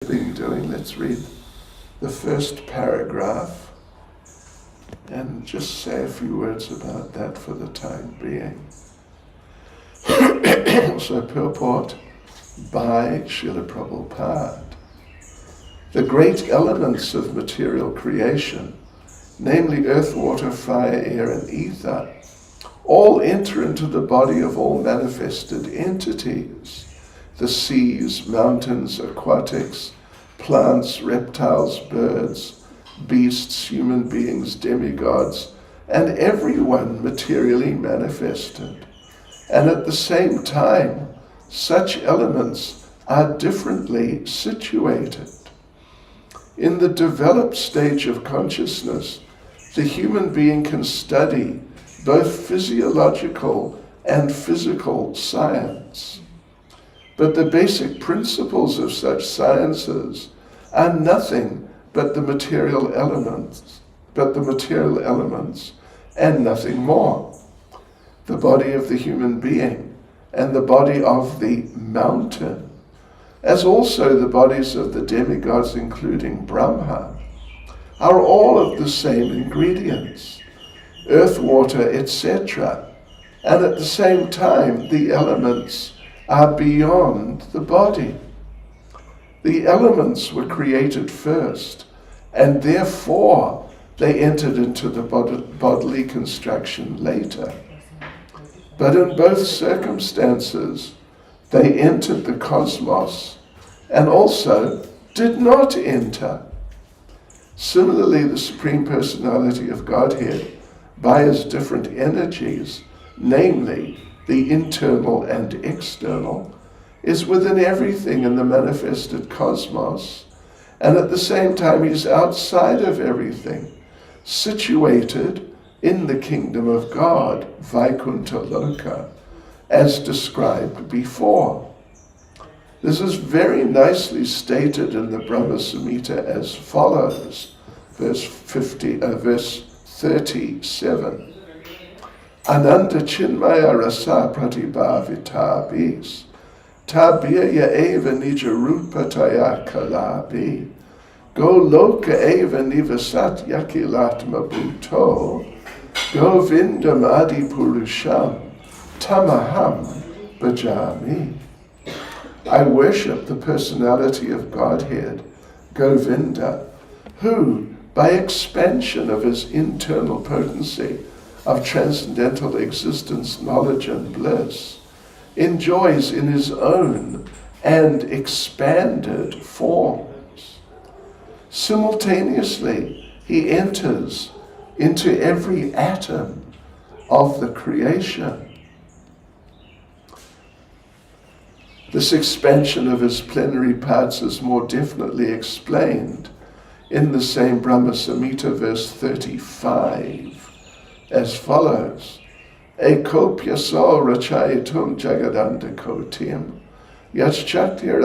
been doing, let's read the first paragraph and just say a few words about that for the time being. So purport by Srila Prabhupada. The great elements of material creation, namely earth, water, fire, air, and ether, all enter into the body of all manifested entities. The seas, mountains, aquatics, plants, reptiles, birds, beasts, human beings, demigods, and everyone materially manifested. And at the same time, such elements are differently situated. In the developed stage of consciousness, the human being can study both physiological and physical science. But the basic principles of such sciences are nothing but the material elements, and nothing more. The body of the human being and the body of the mountain, as also the bodies of the demigods, including Brahma, are all of the same ingredients, earth, water, etc. And at the same time, the elements are beyond the body. The elements were created first, and therefore they entered into the bodily construction later. But in both circumstances, they entered the cosmos and also did not enter. Similarly, the Supreme Personality of Godhead, by his different energies, namely the internal and external, is within everything in the manifested cosmos, and at the same time he's outside of everything, situated in the kingdom of God, Vaikuntha Loka, as described before. This is very nicely stated in the Brahma Samhita as follows, verse 37. Ananda Chinmaya Rasa Pratibhavitabis Tabirya Eva Nija Rupataya Kalabi Go Loka Eva Nivasat Yakilatma Bhuto Govindam Adi Purusham Tamaham Bhajami. I worship the personality of Godhead, Govinda, who, by expansion of his internal potency of transcendental existence, knowledge, and bliss, enjoys in his own and expanded forms. Simultaneously, he enters into every atom of the creation. This expansion of his plenary parts is more definitely explained in the same Brahma Samhita, verse 35, as follows. Ekopya so rachayitum jagadanda kotim yachchaktir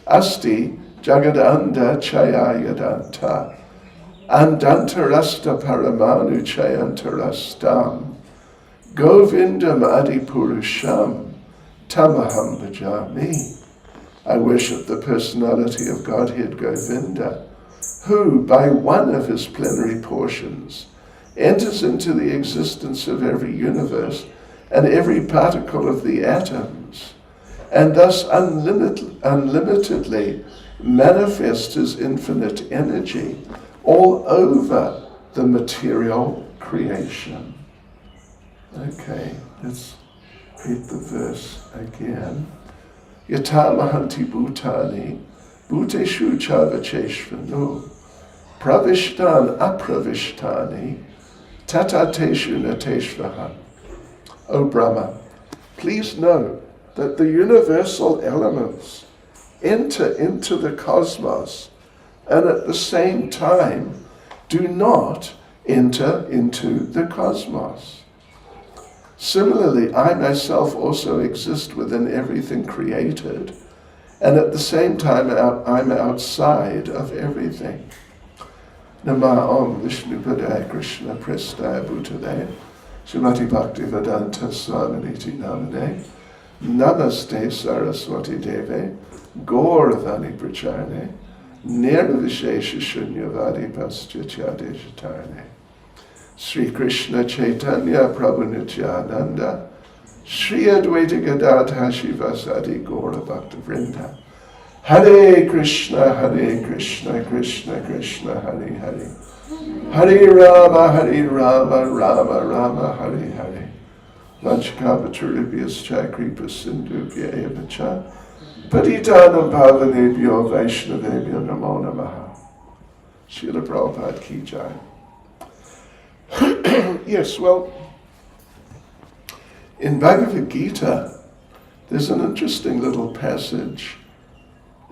asti jagadanda chayayadanta andantarasta paramanu chayantarastam govindam adipurusham tamaham bhajami. I worship the personality of Godhead Govinda, who, by one of his plenary portions, enters into the existence of every universe and every particle of the atoms, and thus unlimitedly manifests his infinite energy all over the material creation. Okay, let's read the verse again. Yatamahanti bhutani bhuteshu chavacheshvanu pravishtan apravishtani tatateshu nateshvaha. O Brahma, please know that the universal elements enter into the cosmos and at the same time do not enter into the cosmos. Similarly, I myself also exist within everything created, and at the same time I'm outside of everything. Nama Om Vishnu Padaya Krishna Prestaya Bhutale Srimati Bhaktivedanta Swaminiti Namane Namaste Saraswati Deve Gauravani Pracharne, Nirvishesha Shunyavadi Paschachyadeshatarne. Sri Krishna Chaitanya Prabhu Nityananda, Sri Advaita Gadadha Shivasadi Gaura Bhakta Vrinda. Hare Krishna, Krishna Krishna, Hare Hare. Hare Rama, Rama Rama, Hare Hare. Vanchakapataribhyas Kripa Sindhubhya eva cha. Patitanam Pavanebhyo Vaishnavebhyo Namo Namaha. Srila Prabhupada Ki Jai. Yes, well, in Bhagavad Gita, there's an interesting little passage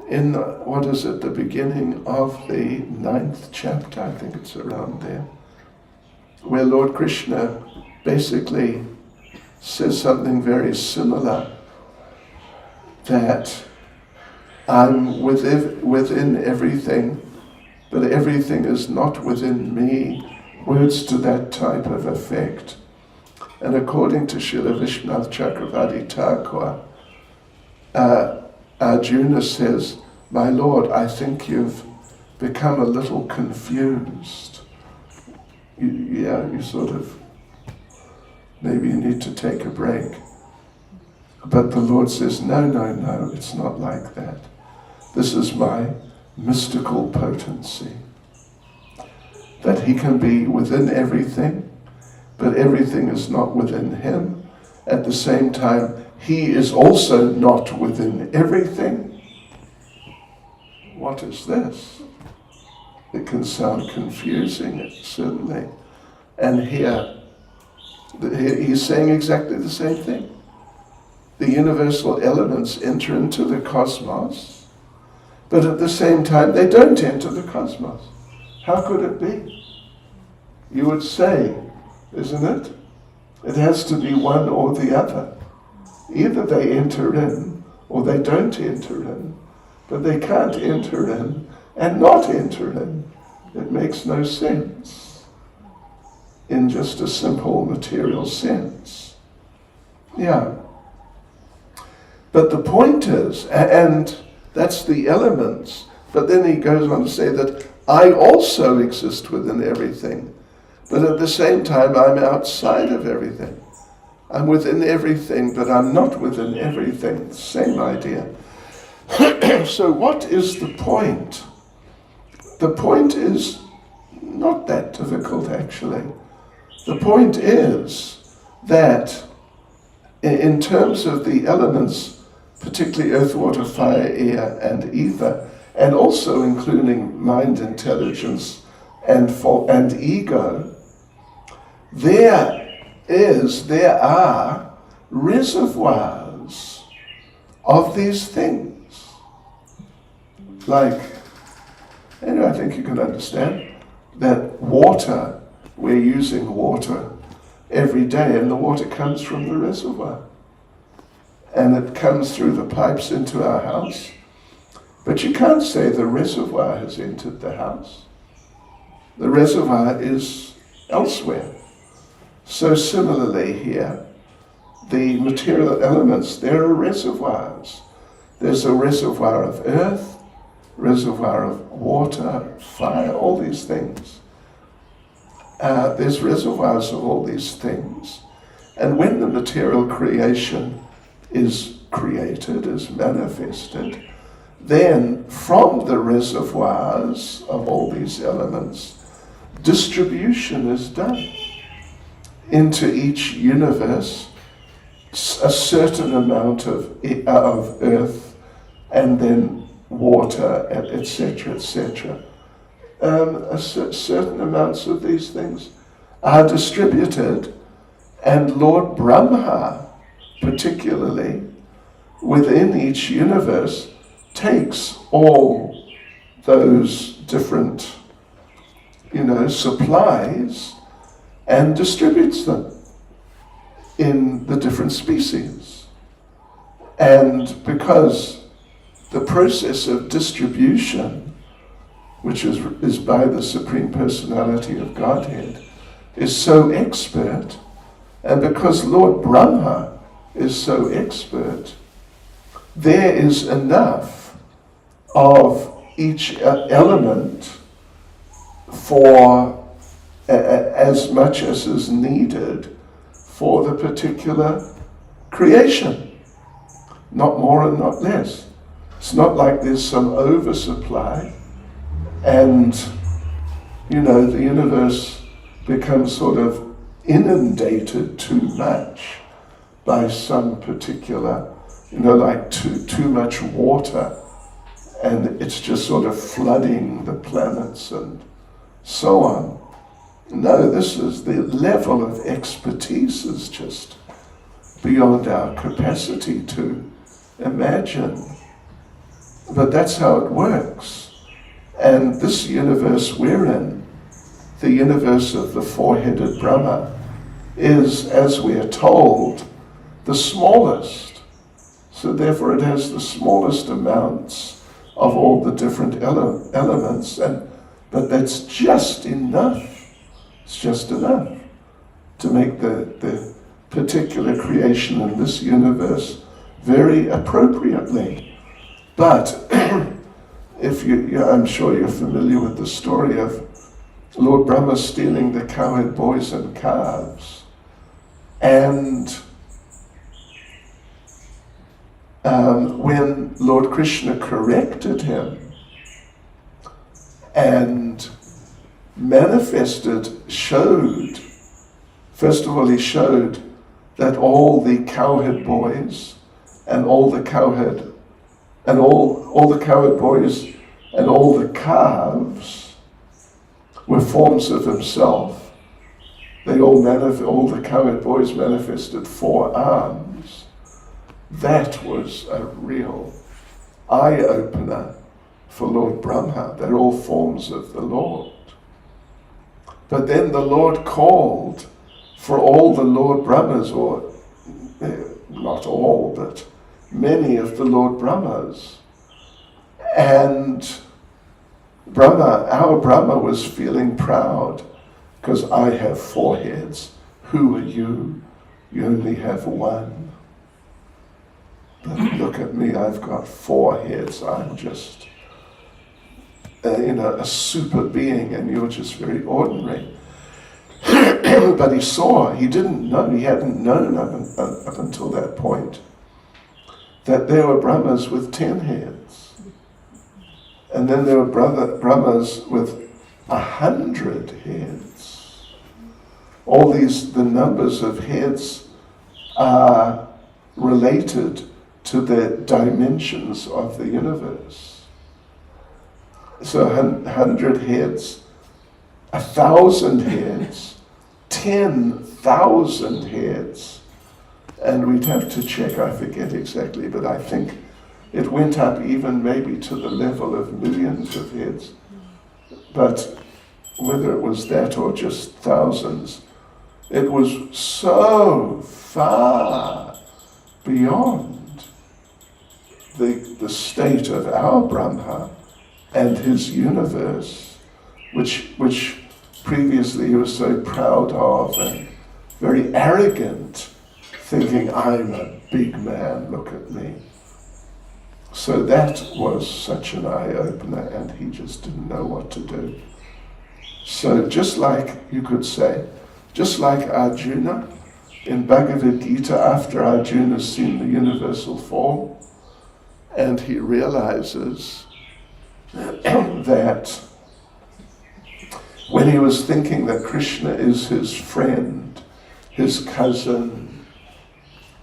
in, the beginning of the 9th chapter, I think it's around there, where Lord Krishna basically says something very similar, that I'm within everything, but everything is not within me, words to that type of effect. And according to Srila Vishwanath Chakravarti Thakur, Arjuna says, "My Lord, I think you've become a little confused. You sort of, maybe you need to take a break." But the Lord says, no, it's not like that. This is my mystical potency. That he can be within everything, but everything is not within him. At the same time, he is also not within everything. What is this? It can sound confusing, certainly. And here, he's saying exactly the same thing. The universal elements enter into the cosmos, but at the same time, they don't enter the cosmos. How could it be? You would say, isn't it? It has to be one or the other. Either they enter in or they don't enter in, but they can't enter in and not enter in. It makes no sense in just a simple material sense. Yeah. But the point is, and that's the elements, but then he goes on to say that I also exist within everything, but at the same time I'm outside of everything. I'm within everything, but I'm not within everything. Same idea. So what is the point? The point is not that difficult, actually. The point is that in terms of the elements, particularly earth, water, fire, air, and ether, and also including mind, intelligence, and ego, there are reservoirs of these things. Like, I think you can understand that water, we're using water every day, and the water comes from the reservoir. And it comes through the pipes into our house. But you can't say the reservoir has entered the house. The reservoir is elsewhere. So similarly here, the material elements, there are reservoirs. There's a reservoir of earth, reservoir of water, fire, all these things. There's reservoirs of all these things. And when the material creation is created, is manifested, then from the reservoirs of all these elements, distribution is done into each universe, a certain amount of earth, and then water, etc., etc. Certain amounts of these things are distributed, and Lord Brahma, particularly within each universe, takes all those different, supplies and distributes them in the different species. And because the process of distribution, which is by the Supreme Personality of Godhead, is so expert, and because Lord Brahma is so expert, there is enough of each element for as much as is needed for the particular creation. Not more and not less. It's not like there's some oversupply and, the universe becomes sort of inundated too much by some particular, like too much water, and it's just sort of flooding the planets and so on. No, this is the level of expertise is just beyond our capacity to imagine. But that's how it works. And this universe we're in, the universe of the four-headed Brahma, is, as we are told, the smallest. So therefore it has the smallest amounts of all the different elements, but that's just enough. It's just enough to make the particular creation in this universe very appropriately. But I'm sure you're familiar with the story of Lord Brahma stealing the cowherd boys and calves. And when Lord Krishna corrected him and first of all he showed that all the cowherd boys and all the cowherd boys and all the calves were forms of himself. All the cowherd boys manifested 4 arms. That was a real eye-opener for Lord Brahma. They're all forms of the Lord. But then the Lord called for all the Lord Brahmas, or not all, but many of the Lord Brahmas. And our Brahma was feeling proud, because I have 4 heads. Who are you? You only have 1. But look at me, I've got 4 heads. I'm just, a super being, and you're just very ordinary. But he didn't know, he hadn't known up until that point, that there were Brahmas with 10 heads. And then there were Brahmas with 100 heads. All the numbers of heads are related to the dimensions of the universe. So 100 heads, 1,000 heads, 10,000 heads. And we'd have to check, I forget exactly, but I think it went up even maybe to the level of millions of heads. But whether it was that or just thousands, it was so far beyond the state of our Brahma and his universe, which previously he was so proud of and very arrogant, thinking, I'm a big man, look at me. So that was such an eye-opener, and he just didn't know what to do. So just like, you could say, just like Arjuna, in Bhagavad Gita, after Arjuna's seen the universal form, and he realizes that when he was thinking that Krishna is his friend, his cousin,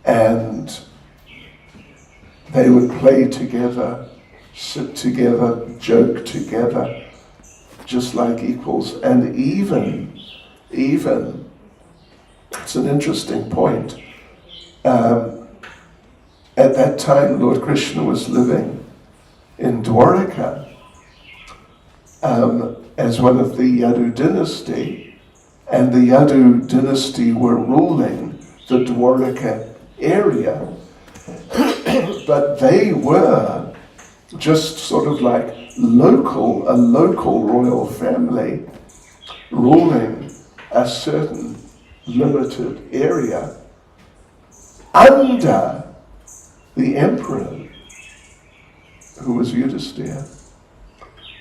and they would play together, sit together, joke together, just like equals. And even, it's an interesting point, at that time Lord Krishna was living in Dwaraka as one of the Yadu dynasty, and the Yadu dynasty were ruling the Dwaraka area. But they were just sort of like a local royal family ruling a certain limited area under the emperor. who was Yudhisthira,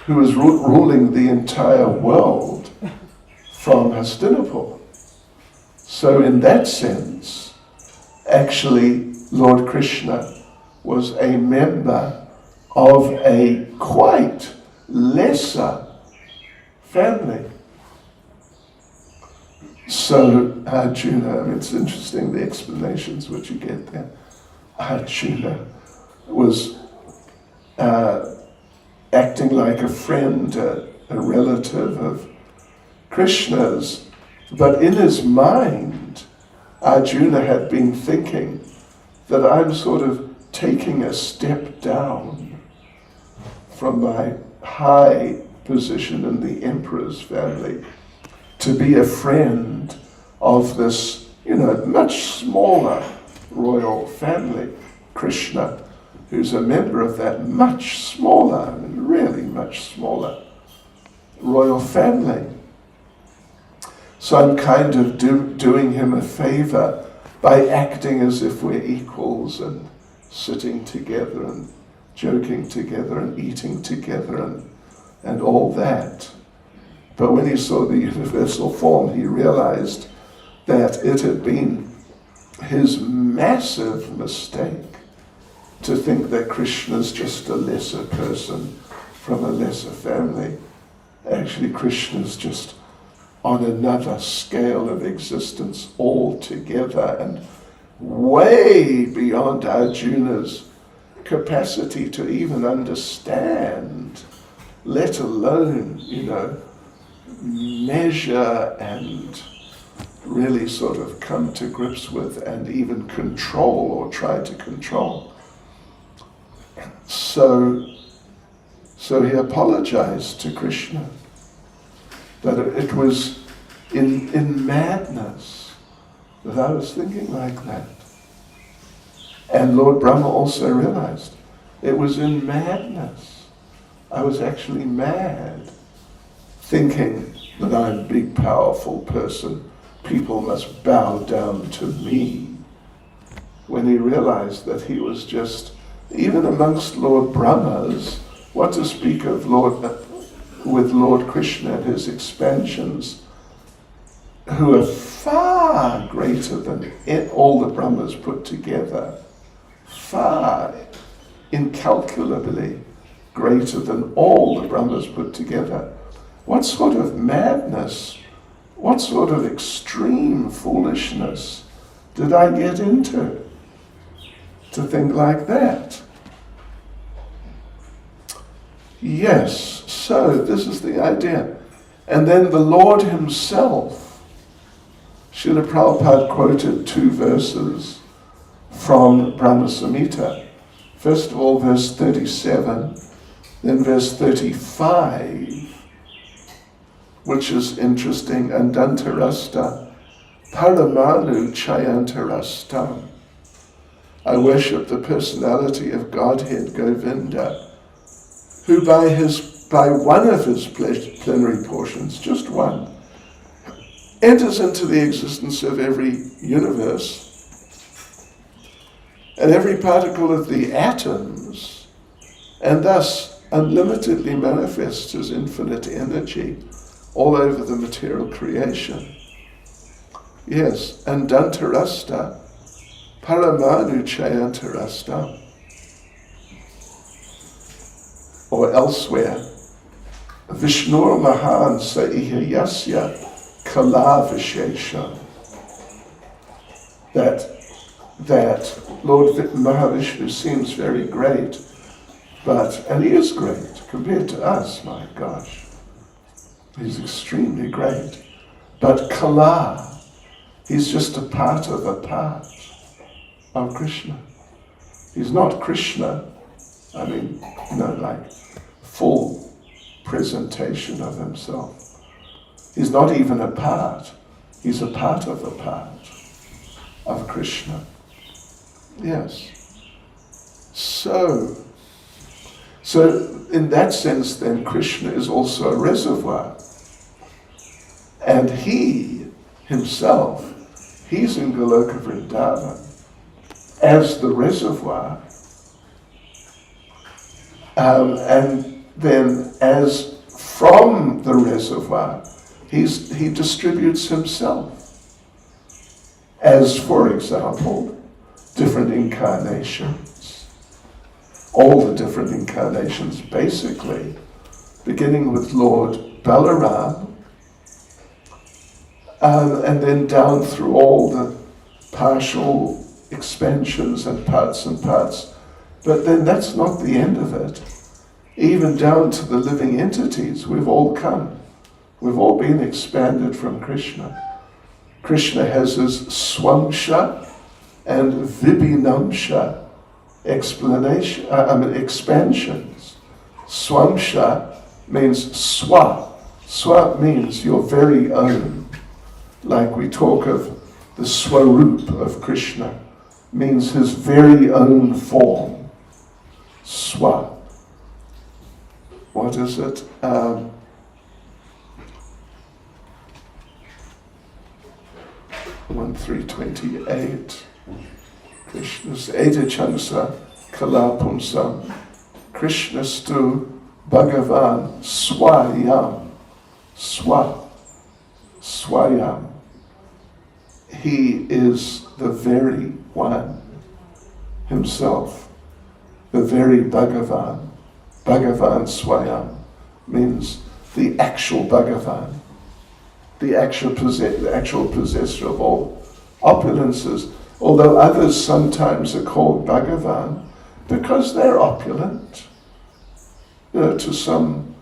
who was ruling the entire world from Hastinapur. So in that sense, actually, Lord Krishna was a member of a quite lesser family. So Arjuna, it's interesting the explanations which you get there. Arjuna was acting like a friend, a relative of Krishna's, but in his mind, Arjuna had been thinking that I'm sort of taking a step down from my high position in the emperor's family to be a friend of this, much smaller royal family, Krishna, who's a member of that much smaller, really much smaller royal family. So I'm kind of doing him a favor by acting as if we're equals and sitting together and joking together and eating together and all that. But when he saw the universal form, he realized that it had been his massive mistake to think that Krishna's just a lesser person from a lesser family. Actually, Krishna's just on another scale of existence altogether and way beyond Arjuna's capacity to even understand, let alone, measure and really sort of come to grips with and even control or try to control. So he apologized to Krishna that it was in madness that I was thinking like that. And Lord Brahma also realized it was in madness. I was actually mad, thinking that I'm a big, powerful person. People must bow down to me. When he realized that he was just, even amongst Lord Brahmas, what to speak of with Lord Krishna and his expansions, who are far greater than all the Brahmas put together, far incalculably greater than all the Brahmas put together. What sort of madness, what sort of extreme foolishness did I get into to think like that? Yes, so this is the idea. And then the Lord himself, Srila Prabhupada quoted 2 verses from Brahma Samhita. First of all, verse 37, then verse 35, which is interesting, Andantarasta, Paramanu Chayantarastam. I worship the personality of Godhead, Govinda, who by one of his plenary portions, just one, enters into the existence of every universe and every particle of the atoms, and thus unlimitedly manifests his infinite energy all over the material creation. Yes, and Dantarasta, Paramanu Chayantarasta. Or elsewhere, Vishnur Mahan Saihayasya Kala Vishesha. That Lord Mahavishnu seems very great, and he is great compared to us, my gosh. He's extremely great. But Kala, he's just a part of of Krishna. He's not Krishna, like full presentation of himself. He's not even a part. He's a part of Krishna. Yes. So in that sense then, Krishna is also a reservoir. And he himself, he's in Goloka Vrindavan as the reservoir And then as from the reservoir, he distributes himself. As, for example, different incarnations. All the different incarnations, basically, beginning with Lord Balaram, and then down through all the partial expansions and parts. But then that's not the end of it. Even down to the living entities, we've all come. We've all been expanded from Krishna. Krishna has his swamsha and vibhinamsha expansions. Swamsha means swa. Swa means your very own. Like we talk of the swarup of Krishna, means his very own form. Swa. What is it? 1:328. Krishna's Edichansa Kalapumsam. Krishnastu Bhagavan Swayam. Swayam. He is the very one himself, the very Bhagavan. Bhagavan Swayam means the actual Bhagavan, the actual possessor of all opulences, although others sometimes are called Bhagavan because they're opulent, to some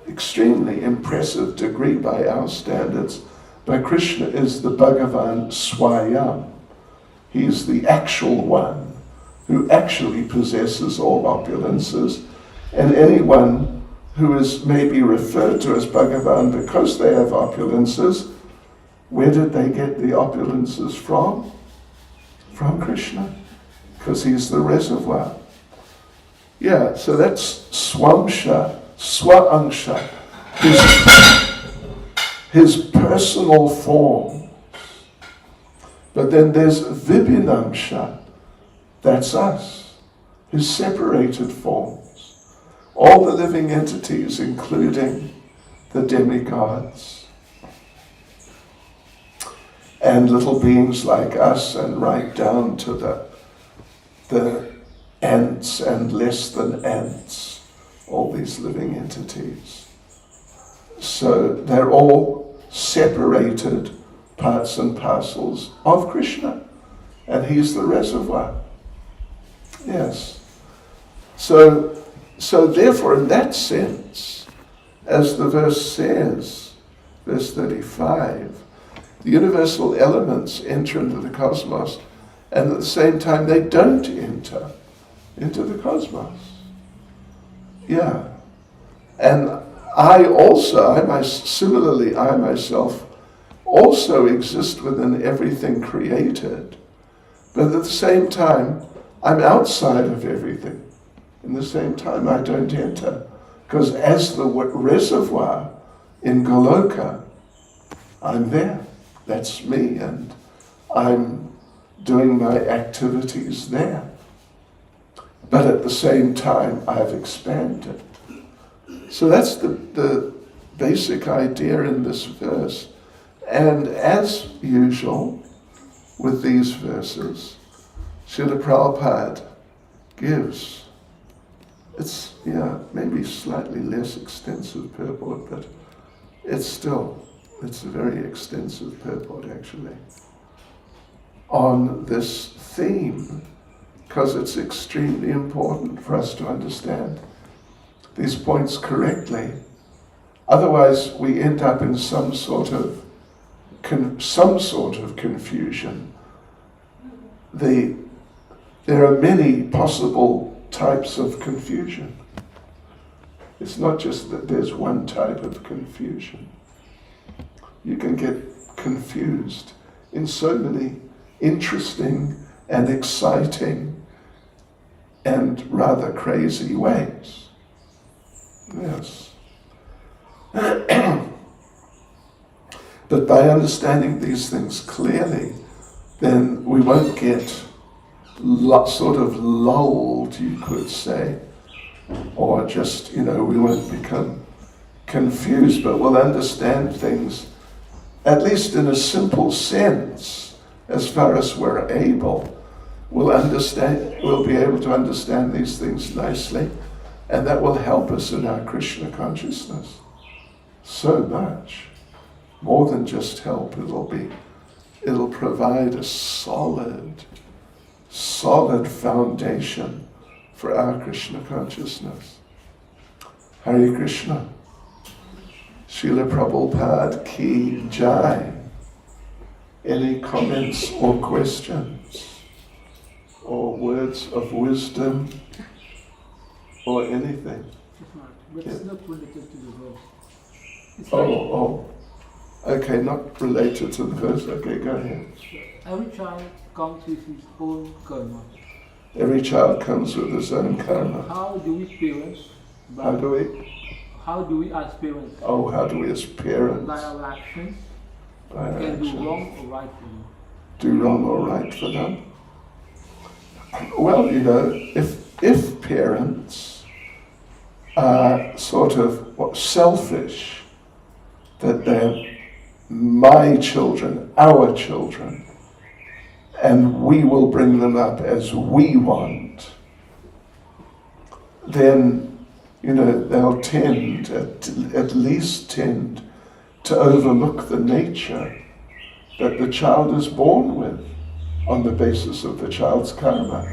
extremely impressive degree by our standards. But Krishna is the Bhagavan Swayam. He is the actual one who actually possesses all opulences, and anyone who is maybe referred to as Bhagavan because they have opulences, where did they get the opulences from? From Krishna, because he's the reservoir. Yeah, so that's swamsha, swaangsha, his personal form. But then there's vibhinamsha, that's us, his separated forms. All the living entities, including the demigods, and little beings like us, and right down to the ants and less than ants, all these living entities. So they're all separated parts and parcels of Krishna, and he's the reservoir. Yes. So therefore, in that sense, as the verse says, verse 35, the universal elements enter into the cosmos, and at the same time they don't enter into the cosmos. Yeah. And I myself also exist within everything created, but at the same time, I'm outside of everything. In the same time, I don't enter. Because as the reservoir in Goloka, I'm there. That's me, and I'm doing my activities there. But at the same time, I've expanded. So that's the basic idea in this verse. And as usual, with these verses, Srila Prabhupada gives, it's maybe slightly less extensive purport, but it's a very extensive purport actually, on this theme, because it's extremely important for us to understand these points correctly. Otherwise, we end up in some sort of confusion. There are many possible types of confusion. It's not just that there's one type of confusion. You can get confused in so many interesting and exciting and rather crazy ways. Yes. But by understanding these things clearly, then we won't get sort of lulled, you could say, or just, we won't become confused, but we'll understand things, at least in a simple sense, as far as we're able. We'll be able to understand these things nicely, and that will help us in our Krishna consciousness so much. More than just help, it'll provide a solid foundation for our Krishna consciousness. Hare Krishna. Srila Prabhupada Ki Jai. Any comments or questions? Or words of wisdom? Or anything? But it's not related to the verse. Okay, not related to the verse. Okay, go ahead. Every child comes with his own karma. Every child comes with his own karma. How do we parents? How do we as parents? How do we as parents? By our actions. By our can actions. do wrong or right for them. Do wrong or right for them? Well, if parents are sort of selfish, that they're my children, our children, and we will bring them up as we want, then, they'll at least tend to overlook the nature that the child is born with on the basis of the child's karma,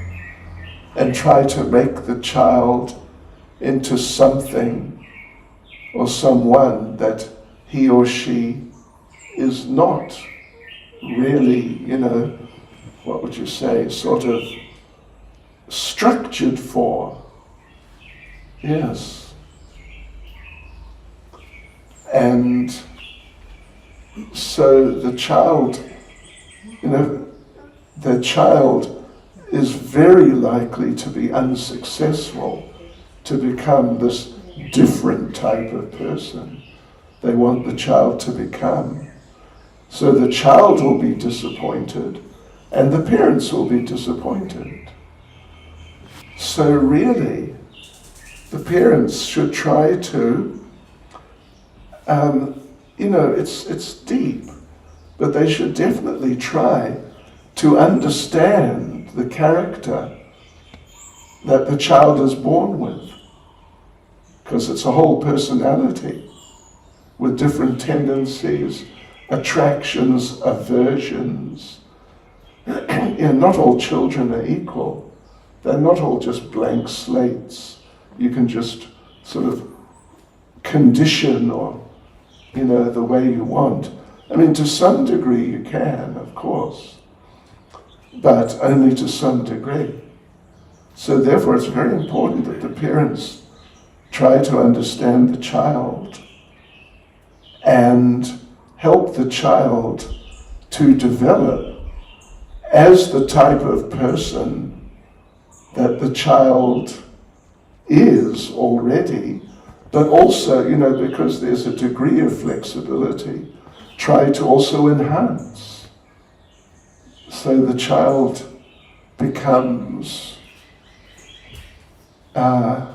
and try to make the child into something or someone that he or she is not really, what would you say, sort of structured for. Yes. And so the child is very likely to be unsuccessful, to become this different type of person they want the child to become. So the child will be disappointed, and the parents will be disappointed. So really, the parents should try to, it's deep, but they should definitely try to understand the character that the child is born with, because it's a whole personality with different tendencies, attractions, aversions. Not all children are equal. They're not all just blank slates. You can just sort of condition or, the way you want. To some degree you can, of course, but only to some degree. So therefore it's very important that the parents try to understand the child and help the child to develop as the type of person that the child is already, but also, because there's a degree of flexibility, try to also enhance. So the child becomes, so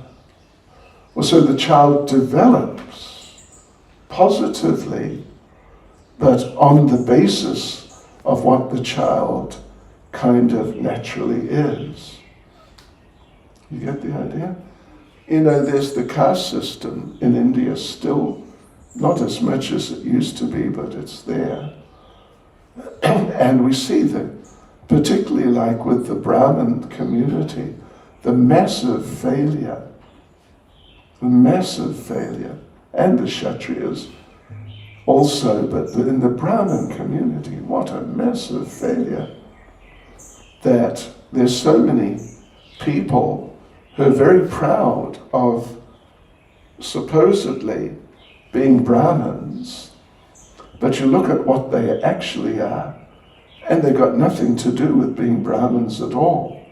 the child develops positively, but on the basis of what the child kind of naturally is. You get the idea? There's the caste system in India still, not as much as it used to be, but it's there. And we see that, particularly like with the Brahmin community, the massive failure, and the Kshatriyas also, but in the Brahmin community, what a massive failure, that there's so many people who are very proud of supposedly being Brahmins, but you look at what they actually are, and they've got nothing to do with being Brahmins at all.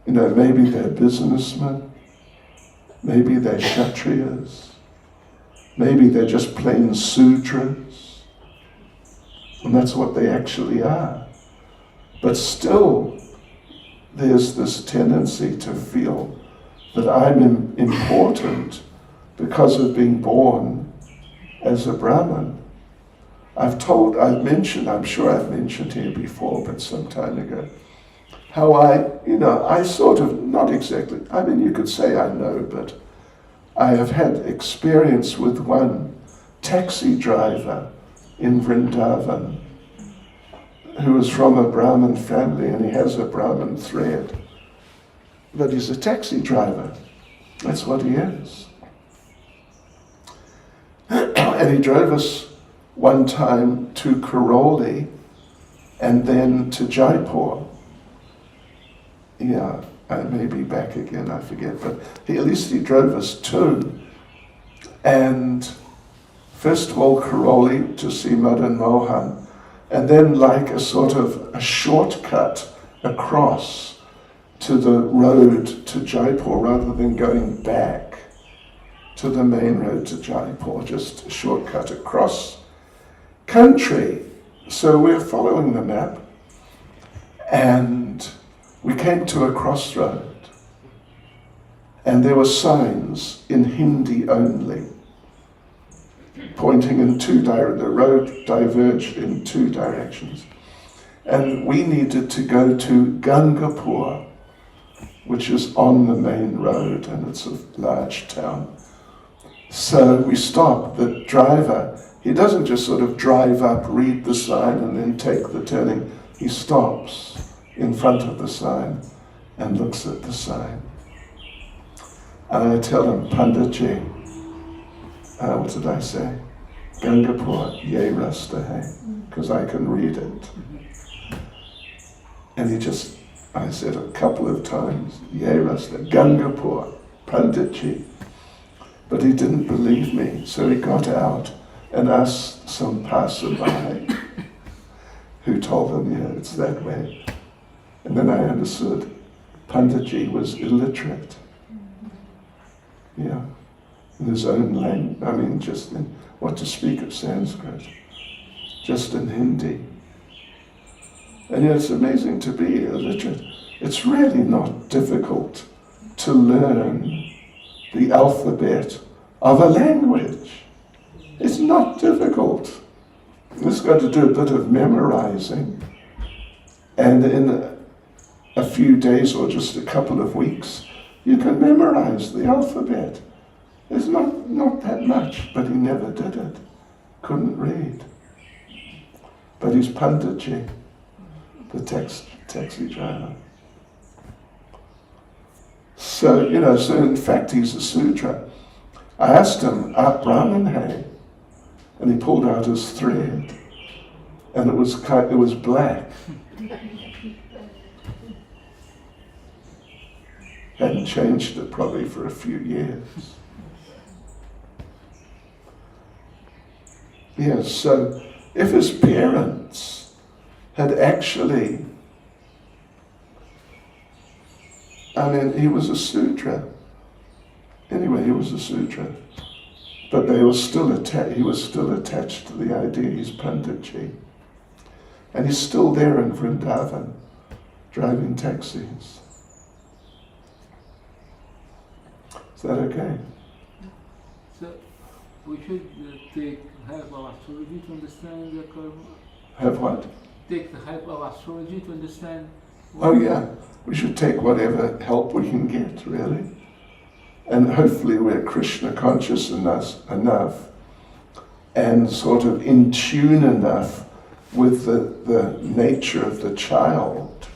Maybe they're businessmen, maybe they're Kshatriyas, maybe they're just plain Sudras, and that's what they actually are. But still, there's this tendency to feel that I'm important because of being born as a Brahmin. I'm sure I've mentioned here before, but some time ago, how I sort of, not exactly, you could say I know, but I have had experience with one taxi driver in Vrindavan who was from a Brahmin family, and he has a Brahmin thread. But he's a taxi driver. That's what he is. And he drove us one time to Karoli and then to Jaipur. Yeah, I may be back again, I forget, but at least he drove us two. And first of all, Karoli to see Madan Mohan, and then like a sort of a shortcut across to the road to Jaipur rather than going back to the main road to Jaipur, just a shortcut across country. So we're following the map, and we came to a crossroad, and there were signs in Hindi only, pointing in the road diverged in two directions. And we needed to go to Gangapur, which is on the main road, and it's a large town. So we stopped. The driver, he doesn't just sort of drive up, read the sign, and then take the turning. He stops in front of the sign and looks at the sign. And I tell him, Panditji, what did I say? Gangapur, ye rasta hai, because I can read it. And I said a couple of times, ye rasta, Gangapur, Panditji. But he didn't believe me, so he got out and asked some passerby who told him, yeah, it's that way. And then I understood Panditji was illiterate. Yeah, in his own language, just in what to speak of Sanskrit, just in Hindi. And yet it's amazing to be illiterate. It's really not difficult to learn the alphabet of a language. It's not difficult. It's got to do a bit of memorizing. And in a few days or just a couple of weeks, you can memorize the alphabet. It's not that much, but he never did it. Couldn't read. But he's Panditji, the taxi driver. So in fact he's a Sudra. I asked him, "Aap Brahmin hai?" And he pulled out his thread, and it was black. Hadn't changed it probably for a few years. Yes, so if his parents had actually, he was a Sudra. Anyway, he was a Sudra. But he was still attached to the idea he's Panditji. And he's still there in Vrindavan, driving taxis. Is that okay? So, we should help of astrology to understand the karma? Have what? Take the help of astrology to understand. Oh yeah, we should take whatever help we can get, really. And hopefully we're Krishna conscious enough and sort of in tune enough with the nature of the child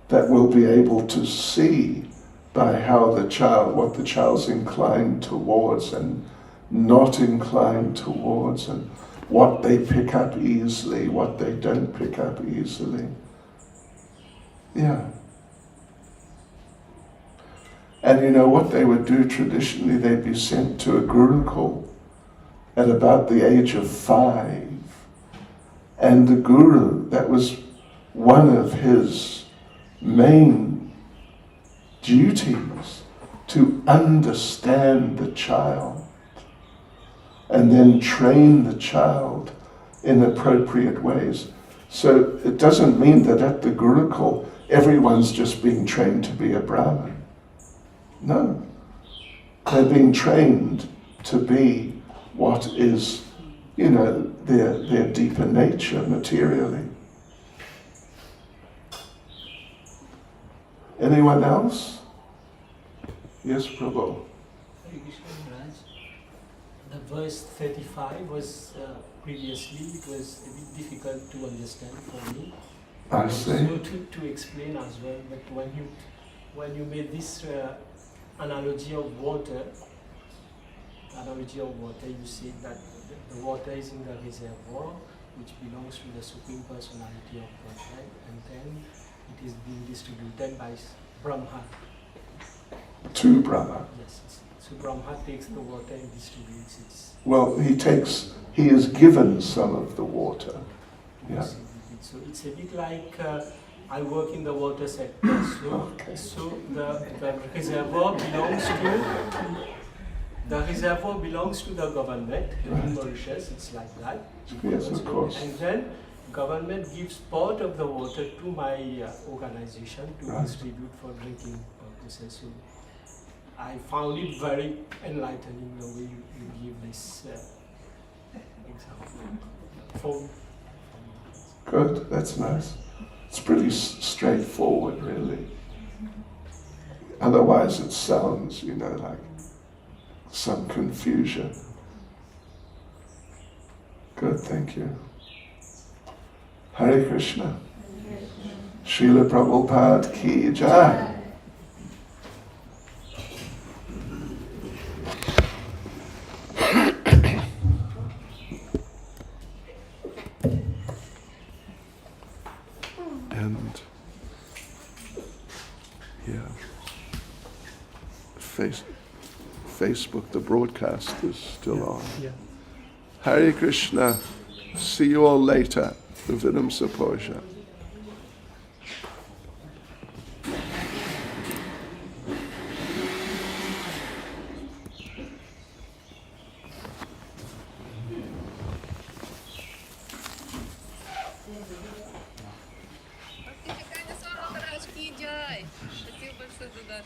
that we'll be able to see by what the child's inclined towards and not inclined towards, and what they pick up easily, what they don't pick up easily. Yeah. And what they would do traditionally, they'd be sent to a gurukul at about the age of 5. And the guru, that was one of his main duties, to understand the child and then train the child in appropriate ways. So it doesn't mean that at the gurukul everyone's just being trained to be a Brahmin. No. They're being trained to be what is, their deeper nature materially. Anyone else? Yes, Prabhu. Hare Krishna Maharaj. The verse 35 was previously, it was a bit difficult to understand for me. I see. So to explain as well, but when you made this analogy of water, you said that the water is in the reservoir, which belongs to the Supreme Personality of Godhead, and then it is being distributed by Brahma. To Brahma. Yes. So Brahma takes the water and distributes it. Well, he is given some of the water. Yeah. So it's a bit like I work in the water sector. So the reservoir belongs to the government in Mauritius. It's like that. Yes, of course. And then government gives part of the water to my organization to distribute for drinking purposes. So I found it very enlightening the way you give this example. Good, that's nice. It's pretty straightforward, really. Otherwise it sounds, like some confusion. Good, thank you. Hare Krishna. Srila Prabhupada ki jai. And Facebook, the broadcast is still on. Yeah. Hare Krishna. See you all later. Vidam Sapoja. Спасибо большое, Дудар.